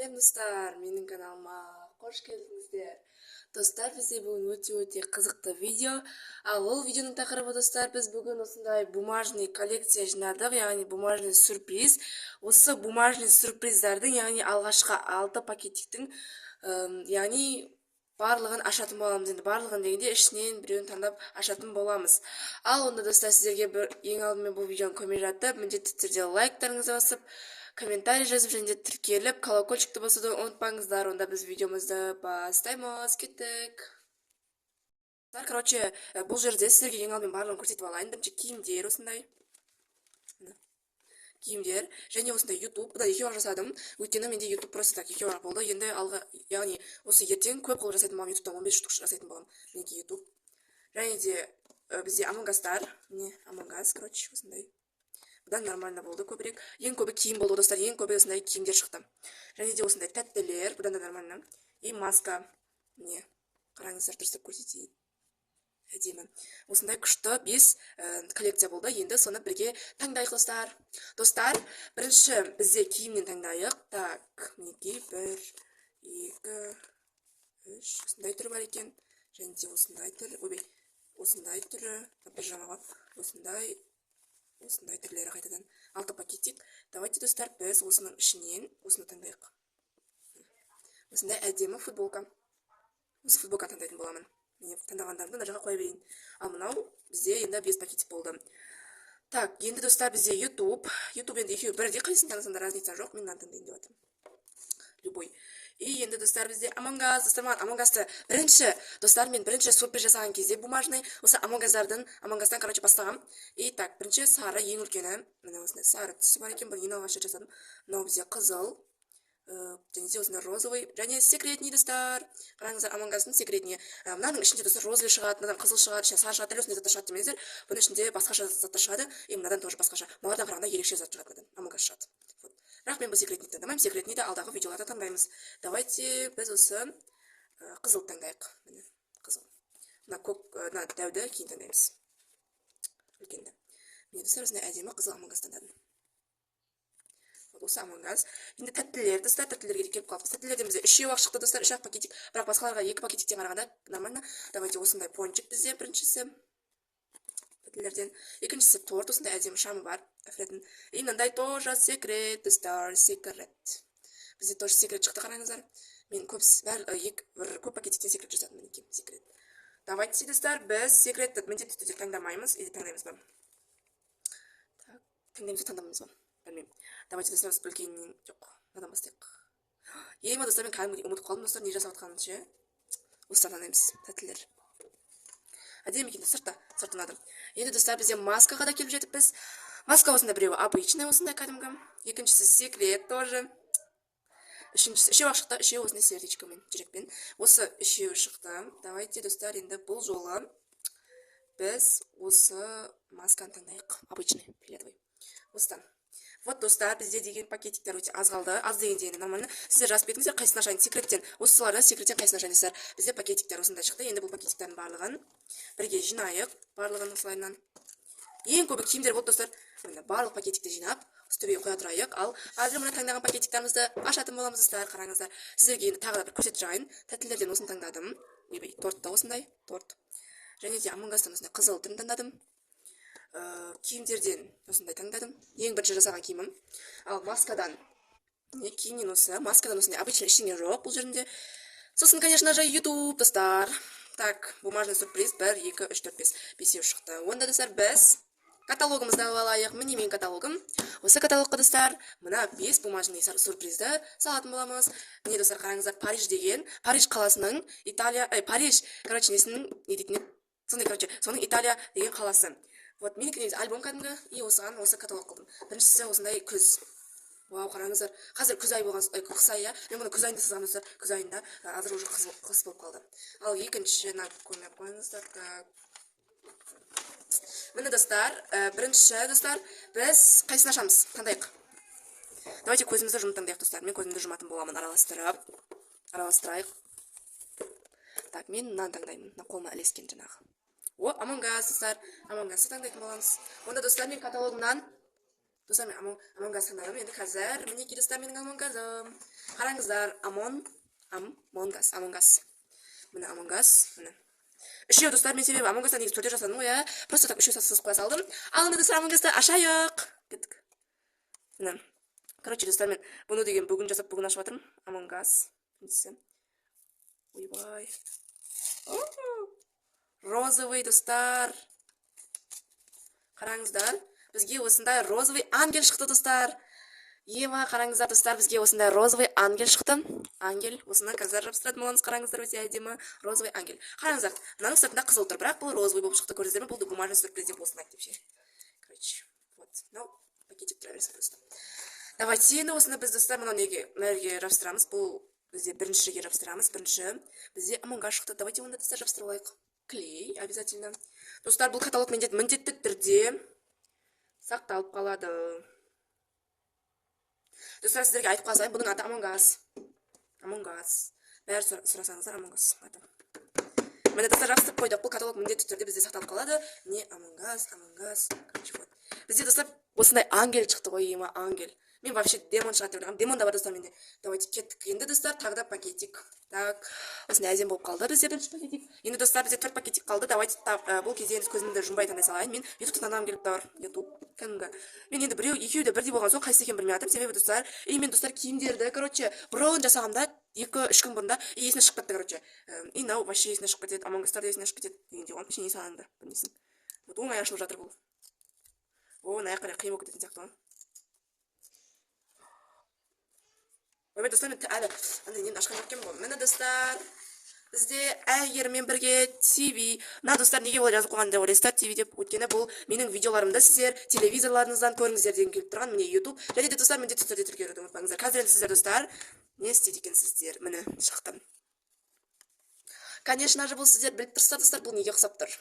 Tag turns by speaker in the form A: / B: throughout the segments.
A: Сәлем достар, менің каналыма қош келдіңіздер. Достар, бізде бүгін өте қызықты видео. Ал ол видеоның тақырыбы достар, біз бүгін осындай бумажный коллекция жинадық, яғни бумажный сюрприз. Осы бумажный сюрприздардың, яғни алғашқы 6 пакетиктің, яғни барлығын ашатын боламыз. Енді барлығын дегенде ішінен біреуін таңдап ашатын боламыз. Ал онда достар, сіздерге ең алдымен бұл видеоны көмек жатып, міндетті түрде лайктарыңызды басып, комментарий жазып және тіркеліп, колокольчикті басуды ұмытпаңыздар. Онда біз видеомызды бастаймыз. Кеттік. Короче, бұл жерде сіздерге ең алдымен барлығын көрсетіп алайын. Бірінші киімдер осындай. Киімдер және осындай YouTube. Бұда екеуі жасадым. Өйткені менде YouTube просто так екеуі болды. Енді алға, яғни осы ертең көп қол жасайтын боламын. YouTube'дан 15 штук жасайтын боламын. Менде YouTube. Және де бізде Among Us'тар. Міне Among Us, короче, осындай. Бұдан нормально болды көбірек. Ең көбі киім болды достар. Ең көбі осындай киімдер шықты. Және де осындай тәттілер. Бұдан да нормально. И маска. Міне қараңыздар, дұрыстап көрсетейін. Әдемі. Осындай күшті 5 коллекция болды. Енді соны бірге таңдайық достар. Достар, бірінші бізде киімнен таңдайық. Так, мінекей 1, 2, 3. Осындай түрі бар екен. Және де осындай түрі. Ойбай, осындай түрі. Пижамаға. Осындай түрлері қайтадан 6 пакетик. Давайте достар, біз осының ішінен осыны таңдайық. Осындай әдемі футболка. Осы футболка таңдайтын боламын. Мен таңдағандарды мына жаққа қоя берейін. Ал мынау бізде енді 5 пакетик болды. Так, енді достар, бізде YouTube. YouTube енді екеуі бірдей, қайсысын таңдасаңдар разница жоқ. Мен мынаны таңдайын деп жатырмын. Любой. И енді достар, бізде Among Us. Достар, маған Among Us'ты достар, мен бірінші сюрприз жасаған кезде бумажный осы Among Us'тан, короче, бастағам. И так, бірінші сары, ең үлкені. Мына осындай сары түсі бар екен, бұл ең алғаш жасадым. Мынау бізде қызыл. Және де осындай розовый. Және секретный достар. Қараңыздар, Among Us'тың секретный. Мынаның ішінде достар розовый шығады, мынадан қызыл шығады, сары шығады, дәл осындай заттар шығады демеңіздер. Бұның ішінде басқаша заттар шығады, и мынадан тоже басқаша. Мыналардан қарағанда ерекше зат шығады, Among Us шығады. Бірақ мен бұл секретный таңдамаймын, секретныйді алдағы видеоларда таңдаймыз. Давайте біз осы қызыл таңдайық. Міне, қызыл. Мына дәуді кейін таңдаймыз. Үлкенді. Мен достар, осындай әдемі қызыл Among Us таңдадым. Осы Among Us. Енді тәттілер, достар, тәттілерге келіп қалыппыз. Тәттілерден бізде 3-ақ шықты, достар, 3-ақ пакетик. Бірақ басқаларға 2 пакетиктен қарағанда нормально. Давайте осындай пончик бізде біріншісі. Тәттілерден. Екіншісі торт, осындай әдемі шамы бар. И мынандай тоже секрет, достар, секрет. Бізде тоже секрет шықты, қараңыздар. Мен көп пакетиктен секрет жасадым, мінекей, секрет. Давайте, достар, біз секретті міндетті түрде таңдамаймыз, или таңдаймыз ба? Так, таңдаймыз ба, таңдамаймыз ба? Білмеймін. Давайте достар, үлкеннен жоқ. Мынадан бастайық. Ең достар, мен кәдімгідей ұмытып қалдым, достар, не жасап жатқанын ше. Осыдан таңдаймыз, тәттілер. Әдемі екен, сырты ұнады. Енді достар, бізде маскаға да келіп жетіппіз. Маска осында біреуі обычный, осындай кәдімгі. Екіншісі секрет тоже. Үшеу шықты, үшеу осындай сердечкамен, жүрекпен. Осы үшеу шықты. Давайте, достар, енді бұл жолы біз осы масканы таңдайық. Обычный, фиолетовый. Осыдан. Вот, достар, бізде деген пакетиктер өте аз қалды. Аз дегенде нормально. Сіздер жазып кетіңіздер, қайсына ашайын? Секреттен. Осыларда секреттен қайсына ашайын? Бізде пакетиктер осындай шықты. Енді бұл пакетиктердің барлығын бірге жинайық. Барлығын осылайынан. Ең көбі киімдер болды, достар. Барлық пакетикті жинап, үстіге қоя тұрайық. Ал қазір мұны таңдаған пакетиктерімізді ашатын боламыз, достар. Қараңыздар. Сіздерге енді тағы да бір көрсетіп жағайын. Тәттілерден осыны таңдадым. Торт та осындай, торт. Және де Among Us'тан осындай қызыл түрін таңдадым. Киімдерден осындай таңдадым. Ең бірінші жасаған киімім. Ал маскадан, кейіннен осы, маскадан осындай обычный ештеңе жоқ бұл жерінде. Сосын, конечно же, YouTube, достар. Так, бумажный сюрприз 1, 2, 3, 4, 5. 5 шықты. Онда, достар, біз каталогымызды алайық. Міне менің каталогым. Осы каталогқа, достар, мына 5 бумажный сюрпризді салатын боламыз. Міне, достар, қараңыздар, Париж деген, Париж қаласының, Париж, короче, несінің, не дейтін, соның Италия деген қаласы. Вот, мен негізі альбом кәдімгі, и осыған осы каталог қылдым. Біріншісі осындай күз. Вау, қараңыздар. Қазір күз ай болған, қыс айы. Мен бұны күз айында сызған, достар, күз айында азыр уже қыс болып қалды. Ал екінші көмек қойыңыздар. Міне, достар, бірінші, достар, біз қайсын ашамыз? Таңдайық. Давайте көзімізді жұмып таңдайық, достар. Мен көзімді жұматын боламын, араластырайық. Так, мен мынаны таңдаймын. Қолыма ілескен жаңағы. О, Among Us, достар. Among Us'ты таңдайтын боламыз. Онда, достар, мен каталогымнан Достар, мен Among Us таңдадым. Енді қазір, мінекей, достар, менің Among Us'ым. қараңыздар, Among Us. Міне Among Us, міне. Үшеу достар, мен себебі Among Us-та негізі төртеу жасадым ғой, иә. Просто так үшеу сызып қоя салдым. Ал енді достар, Among Us-та ашайық. Кеттік. Міне. Короче, достар, мен бұны деген бүгін жасап, бүгін ашып жатырмын. Among Us. Ойбай. Розовый достар. Қараңыздар, бізге осындай розовый ангел шықты достар. Ева, қараңыздар достар, бізге осындай розовый ангел шықты. Ангел, осыны қазір жабыстыратын боламыз, қараңыздар, өте әдемі розовый ангел. Қараңыздар, мынаның сыртында қызыл тұр, бірақ бұл розовый болып шықты, көрдіңіздер ме? Бұл бумажный сюрприз деп осыны айтып ше. Короче, вот. Ну, пакетик тұра берсін просто. Давайте енді осыны біз достар мынау неге жабыстырамыз. Бұл бізде біріншіге жабыстырамыз. Бірінші бізде Among Us шықты. Давайте оны достар жабыстырып алайық. Клей обязательно. Достар, бұл каталог міндетті түрде сақталып қалады. Достар, сіздерге айтып қалсайын, бұның аты Among Us. Бәрі сұрасаңыздар Among Us аты. Міне достар, жабыстырып қойдық. Бұл каталог міндетті түрде бізде сақталып қалады. Не Among Us. Короче, вот. Бізде достар осындай ангел шықты ғой, ема ангел. Мен вообще демон шығады деп ойлағам. Демон да бар достар менде. Давайте кеттік. Енді достар, тағы да пакетик. Так, осындай әзем болып қалды бізде бірінші пакетик. Енді достар, бізде 4 пакетик қалды. Давайте бұл кезде енді көзімді жұмбай таңдай салайын. Мен YouTube таңдағым келіп бар. YouTube кәдімгі. Мен енді біреу екеуі де бірдей болған соң қайсысы екенін білмей жатырмын. Себебі достар, мен достар киімдерді, короче, бұрын жасағанда 2-3 күн бұрында есіне шығып кетті, короче. И мынау вообще есіне шығып кетеді. Among Us-тар да есіне шығып кетеді дегендей ғой. Ішіне салынды, білмейсің. Вот оңай ашылып жатыр бұл. О, мына аяқ қарай қиын болып кететін сияқты ғой. Ойбай достар, мен әлі нені ашқан жоқ екенмін ғой. Міне достар, бізде әйгеріммен бірге TV. Мына достар, неге олай жазып қойған деп ойлайсыздар TV деп? Өйткені бұл менің видеоларымды сіздер телевизорларыңыздан көріңіздер деген келіп тұрған. Міне YouTube. Және де достар, міндетті түрде тіркелуді ұмытпаңыздар. Қазір енді сіздер достар не істейді екенсіздер? Міне шықтым. Конечно же, бұл сіздер біліп тұрсыздар достар, бұл неге ұқсап тұр?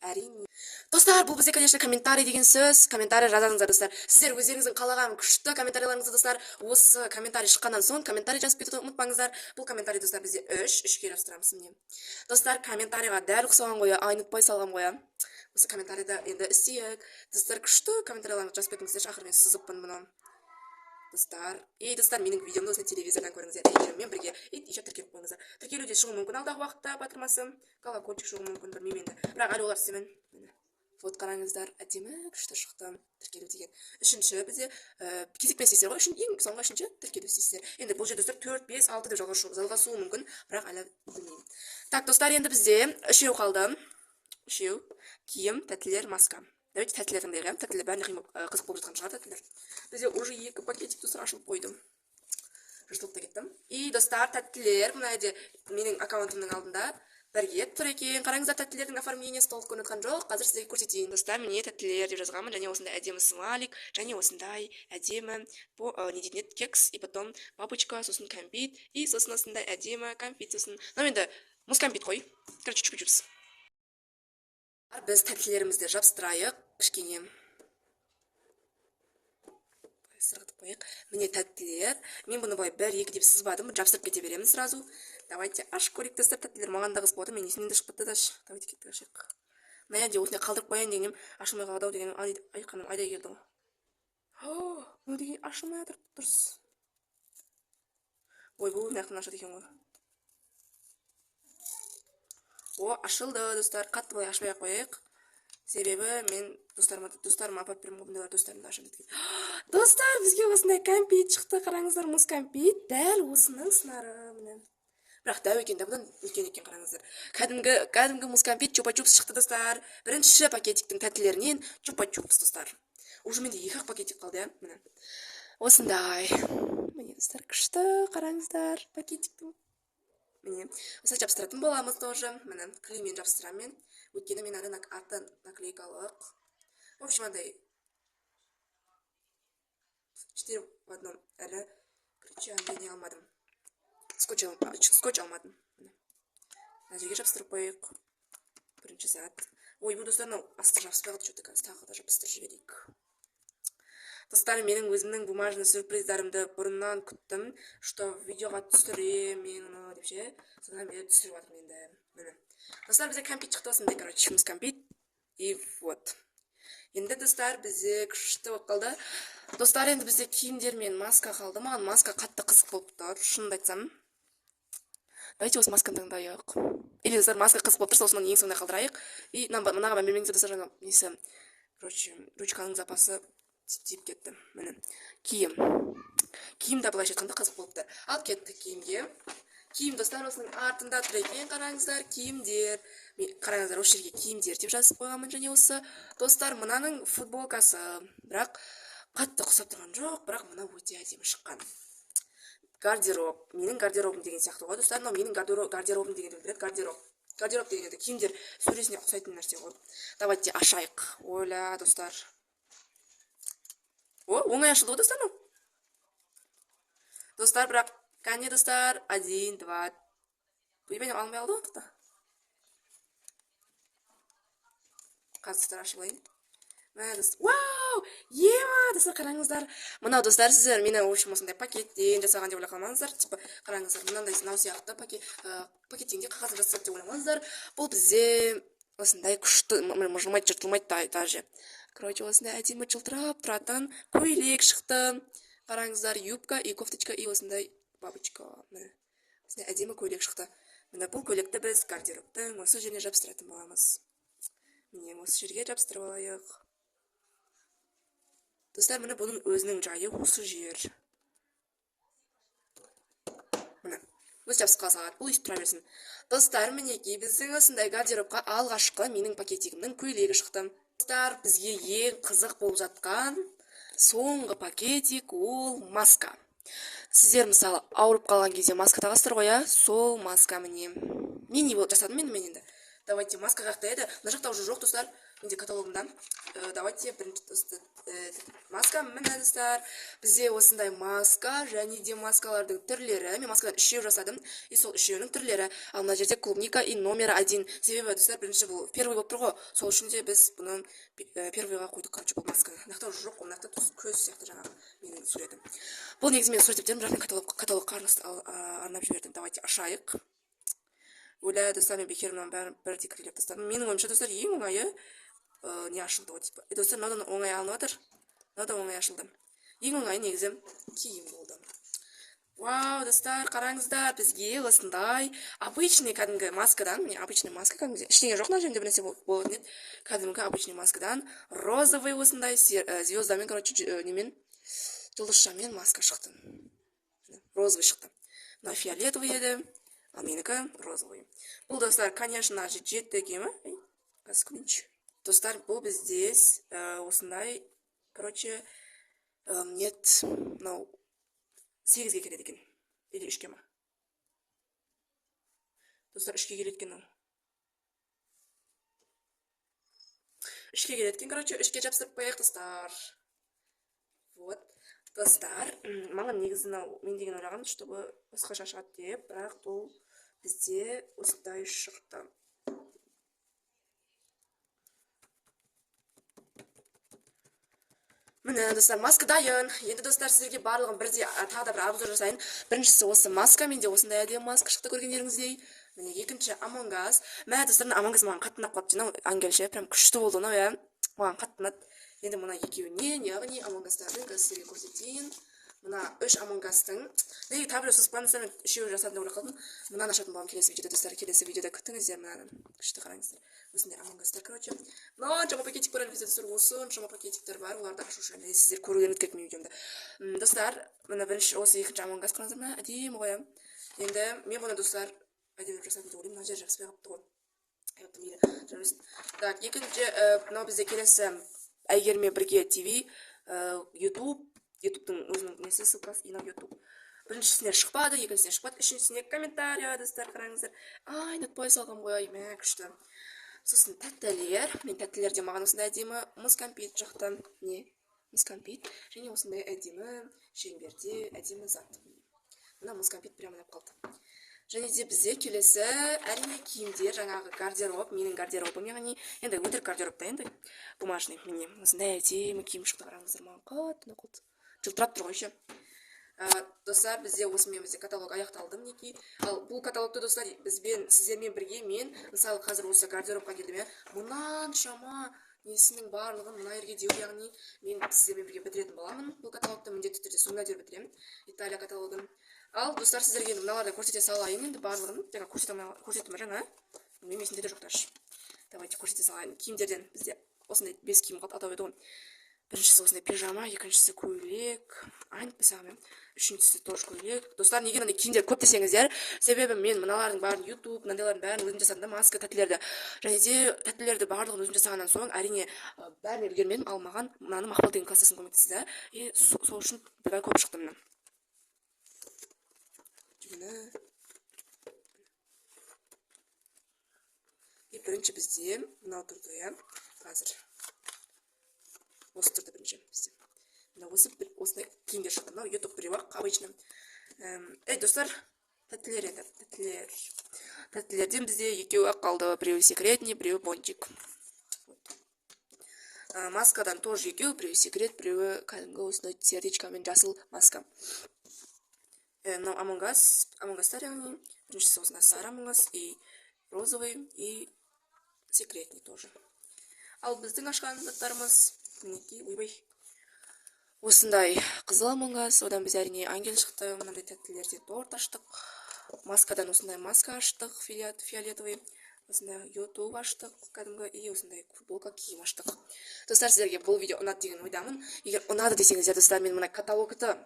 A: Әрине. Достар, бұл бізде, конечно, комментарий деген сөз. Комментарий жазаңыздар, достар. Сіздер өздеріңіздің қалаған күшті комментарийларыңызды, достар, осы комментарий шыққаннан соң комментарий жазып кетуді ұмытпаңыздар. Бұл комментарий, достар, бізде 3-ке жабыстырамыз міне. Достар, комментарийға дәл ұқсаған қоя, айнытпай салған қоя. Осы комментарийді енді істейік. Достар, күшті комментарийларыңызды жазып кетіңіздер, шақыр мен сызыппын мұны. Достар, достар, менің видеомды осыны телевизордан көріңіздер. Әйгеріммен бірге еще тіркеліп қойыңыздар. Тіркелуде шығуы мүмкін алдағы уақытта батырмасы. Колокольчик шығуы мүмкін, білмеймін енді. Бірақ әлі олар істемін. Вот қараңыздар, әдемі күшті шықты тіркелу деген. Үшінші бізде кезекпен істейсіздер ғой. Ең соңғы үшінші тіркелу істейсіздер. Енді бұл жерде достар 4, 5, 6 деп жалғасуы мүмкін, бірақ әлі білмеймін. Так, достар, енді бізде үшеу қалды. Үшеу киім, тәттілер, маска. Давайте тәттілер таңдайық. Тәттілер бәріне қызық болып жатқан шығар тәттілер. Бізде уже 2 пакетик достар ашылып қойдым. Жыртылып та кеттім. И достар, тәттілер мына жерде менің аккаунтымның алдында бірге тұр екен. Қараңыздар, тәттілердің оформлениесі толық көрініп жатқан жоқ. Қазір сіздерге көрсетейін. Достар, міне тәттілер деп жазғанмын. Және осындай әдемі смайлик, және осындай әдемі не дейтін еді, кекс, и потом папочка, сосын кәмпит, и сосын осындай әдемі кәмпит, сосын. Мынау енді мұз кәмпит қой. Короче, чупа-чупс. Біз тәттілерімізді жабыстырайық. Кішкене сырғытып қойық. Міне тәттілер. Мен бұны былай 1-2 деп сызбадым. Жабыстырып кете беремін сразу. Давайте аш көрейік достар, тәттілер. Маған да қызық болды. Мен есімнен де шығып кетті. Давайте кеттік ашайық. Мына жерде осындай қалдырып қояйын дегенім, ашылмай қалды дегенім. Ай, қаным айдай келді ғой. Бұл деген ашылмай жатыр дұрыс. Ой, бұл мына жақтан ашады екен ғой. О, ашылды достар. Қатты былай ашпай қояйық. Себебі мен достарыма апарып беремін ғой, бұндайлар достарымды ашып кеткен. Достар, бізге осындай кәмпит шықты. Қараңыздар, мұз кәмпит. Дәл осының сынары міне. Бірақ дәу екен, бұдан үлкен екен, қараңыздар. Кәдімгі мұз кәмпит чупа-чупс шықты достар. Бірінші пакетиктің тәттілерінен чупа-чупс достар. Уже менде 2 пакетик қалды, иә? Міне. Осындай. Міне достар, күшті, қараңыздар, пакетиктің. Міне, осылай жабыстыратын боламыз тоже. Міне, клеймен жабыстырамын мен. Өйткені мен әрі арты наклейкалық. В общем, андай 4 в одном әрі. Короче, андай не алмадым. Скотч алмадым. Мына жерге жабыстырып қойық. Бірінші сәт. Ой, бұл достар, асты жабыспай қалды, что-то тағы да жабыстырып жіберейік. Достар, менің өзімнің бумажный сюрприздарымды бұрыннан күттім, что видеоға түсірем мен деп ше. Содан мен түсіріп жатырмын енді. Достар, бізде кәмпит шықты осындай, короче, мұз кәмпит. И вот. Енді достар бізде күшті болып қалды. Достар, енді бізде киімдер мен маска қалды. Маған маска қатты қызық болып тұр, шынымды айтсам. Давайте осы масканы таңдайық. Или достар, маска қызық болып тұрса, осыны ең соңына қалдырайық. И мынаға мән бермеңіздер достар, жаңа несі, короче, ручканың запасы тиіп кетті. Міне, киім. Киім де былайша айтқанда қызық болып тұр. Ал кеттік киімге. Киім достар, осының артында тұр екен, қараңыздар, киімдер. Қараңыздар, осы жерге киімдер деп жазып қойғанмын. Және осы достар, мынаның футболкасы, бірақ қатты ұқсап тұрған жоқ, бірақ мына өте әдемі шыққан. Гардероб, менің гардеробым деген сияқты ғой достар, но менің гардеробым дегенді білдіреді. Гардероб дегенде киімдер сөресіне ұқсайтын нәрсе ғой. Давайте ашайық. Ойла достар. О, оңай ашылды ғой достар. Достар, бірақ кәне достар, 1, 2. Бұйбен алмай алды ғой. Қазір ашылайын. Вау! Ева! Достар, қараңыздар. Мынау достар, сіздер мені общем осындай пакеттен жасаған деп ойламаңыздар. Типа, қараңыздар, мынандай сынау сияқты пакеттенде қағазын жасап деп ойламаңыздар. Бұл бізде осындай күшті, жылмайды, жыртылмайды даже. Короче, осындай әдемі жылтырап тұратын көйлек шықты. Қараңыздар, юбка и кофточка и осындай бабочка. Осындай әдемі көйлек шықты. Міне бұл көйлекті біз гардеробтың осы жеріне жабыстыратын боламыз. Міне осы жерге жабыстырып алайық. Достар, міне бұның өзінің жайы осы жер. Міне, өз жабысып қалсағат, бұл үйіп тұра берсін. Достар, мінеки, біздің осындай гардеробқа алғашқы менің пакетигімнің көйлегі шықты. Достар, бізге ең қызық болып жатқан соңғы пакетик ол маска. Сіздер мысалы ауырып қалған кезде маска тағасыздар ғой, сол маска міне. Мен не болып жасадым мен енді. Давайте маска қақта еді. Мына жақта уже жоқ достар. Менде каталогымдан. Давайте бірінші маска міне достар. Бізде осындай маска және де маскалардың түрлері. Мен маскадан 3 жасадым. И сол 3-нің түрлері. Ал мына жерде клубника и номер 1. Себебі достар, бірінші бұл первый болып тұр ғой. Сол үшін де біз бұны первыйға қойдық, короче, бұл масканы. Мынақта жоқ, мынақта көз сияқты жаңағы менің суретім. Бұл негізі мен суреттерім, бірақ мен каталогқа арнап жібердім. Давайте ашайық. Ойла достар, мен бекерімнен бір декрелеп тастадым. Менің ойымша достар, ең оңайы не ашылды ғой типа. Достар, мынадан оңай алынып жатыр. Мынадан оңай ашылды. Ең оңай негізі киім болды. Вау, достар, қараңыздар, бізге осындай обычный кәдімгі маскадан, міне обычный маска кәдімгі, ештеңе жоқ мына жерінде бір нәрсе болатын еді. Кәдімгі обычный маскадан розовый осындай звездамен, короче, немен жұлдызшамен маска шықты. Розовый шықты. Мына фиолетовый еді. Ал менікі розовый. Бұл достар, конечно же, жетті екемі? Достар, бұл бізде осындай, короче, нет, мынау 8-ге келеді екен. Или 3-ге ма? Достар, 3-ге келеді екен. 3-ге келеді екен, короче, 3-ге жабыстырып қояйық достар. Вот. Достар, маған негізі мен деген ойлаған, чтобы басқаша шығады деп, бірақ бұл бізде осындай шықты. Міне достар, маска дайын. Енді достар, сіздерге барлығын бірде тағы да бір обзор жасайын. Біріншісі осы маска, менде осындай әдемі маска шықты көргендеріңіздей. Міне екінші Among Us. Мә достар, Among Us маған қатты ұнап қалыпты. Ангелше прям күшті болды, маған қатты ұнады. Енді мына екеуінен, яғни Among Us-тардың сіздерге көрсетейін. Мына 3 Among Us-тың. Неге табло сызбаңыздар, мен 3-еуін жасадым деп ойлап қалдым. Мынаны ашатын боламын келесі видеода достар, келесі видеода күтіңіздер мынаны. Күшті қараңыздар. Осындай Among Us-тар, короче. Жаңа пакетик бар, бізде достар, осы жаңа пакетиктер бар, оларды ашу үшін сіздер көруіңіз керек менің видеомда. Достар, мына бірінші осы екінші Among Us қараңыздар, мына әдемі ғой. Енді мен бұны достар әдемі жасадым деп ойлаймын, мына жер жабыспай қалыпты ғой. Так, екінші мынау бізде келесі Әйгерме бірге ТВ, ютубтың өзінің несі ссылкасы, инау ютуб. Біріншісіне шықпады, екіншісіне шықпады, үшіншісіне комментария, достар, қараңыздар. Ай, ұнатпай салғам ғой, мә күшті. Сосын тәттілер, мен тәттілерде маған осындай әдемі мұз кәмпит жақтан, не? Мұз кәмпит, және осындай әдемі шеңберде әдемі зат. Мына мұз кәмпит прям ұнап қалды. Және де бізде келесі әрине киімдер, жаңағы гардероб, менің гардеробым, яғни енді өтірік гардеробта енді бумажный, міне осындай әдемі киім шықты, қараңыздар, маған қатты ұнап қалды. Жылтырап тұр ғой ше. Достар, бізде осымен бізде каталог аяқталды мінекей. Ал бұл каталогты достар, сіздермен бірге мен мысалы қазір осы гардеробқа келдім, мұнан шама несінің барлығын мына жерге деу, яғни мен сіздермен бірге бітіретін боламын. Бұл каталогты міндетті түрде соңына дейін бітіремін, Италия каталогын. Ал достар, сіздерге мыналарды көрсете салайын, енді барлығын жаңа көрсеттім жаңа, немесінде де жоқтар. Давайте көрсете салайын. Киімдерден бізде осындай 5 киім қалды, атап еді ғой. Біріншісі осындай пижама, екіншісі көйлек, үшіншісі тоже көйлек. Достар, неге мынандай киімдер көп десеңіздер, себебі мен мыналардың барын YouTube, мынандайлардың бәрін өзім жасадым да, маска, тәттілерді. Және де тәттілерді барлығын өзім жасағаннан соң, әрине бәрін үлгермедім, ал маған мынаны Мақпал деген кластасым көмектесті. И сол үшін біраз көп шықты мына. И бірінші бізде мынау тұрды, иә, қазір. Осы тұрды бірінші бізде. Мына осындай киімдер шықты. Мынау YouTube біреу ақ, обычно. Достар, тәттілер енді, тәттілерден бізде екеуі ақ қалды. Біреуі секретный, біреуі пончик. Маскадан тоже екеу, біреуі секрет, біреуі кәдімгі осындай сердечкамен жасыл маска. Мынау амонгастар, яғни біріншісі осындай сары амонгас, и розовый, и секретный тоже. Ал біздің ашқан заттарымыз мінекей, ойбай, осындай қызыл амонгас, одан біз әрине ангел шықты, мынандай тәттілерден торт аштық, маскадан осындай маска аштық, фиолетовый, осындай YouTube аштық, кәдімгі, и осындай футболка киім аштық. Достар, сіздерге бұл видео ұнады деген ойдамын. Егер ұнады десеңіздер, достар, мен мына каталогты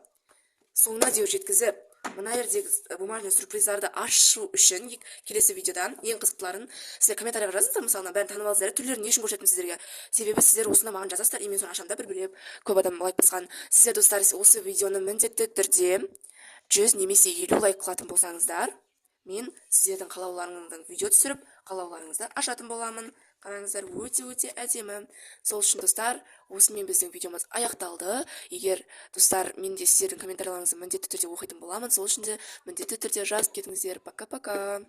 A: соңына дейін жеткізіп, мына жердегі бумажный сюрприздарды ашу үшін келесі видеодан ең қызықтыларын сіздер комментарияға жазыңыздар, мысалына бәрін танып алыңыздар, түрлерін не үшін көрсеттім сіздерге. Себебі сіздер осында маған жазасыздар, и мен соны ашамда бір-бірлеп көп адам лайк басқан. Сіздер достар, осы видеоны міндетті түрде 100 немесе 50 лайк қылатын болсаңыздар, мен сіздердің қалауларыңыздан видео түсіріп, қалауларыңызды ашатын боламын. Қараңыздар, өте әдемі. Сол үшін достар, осымен біздің видеомыз аяқталды. Егер достар, мен де сіздердің комментарияларыңызды міндетті түрде оқитын боламын. Сол үшін де міндетті түрде жазып кетіңіздер. Пока-пока.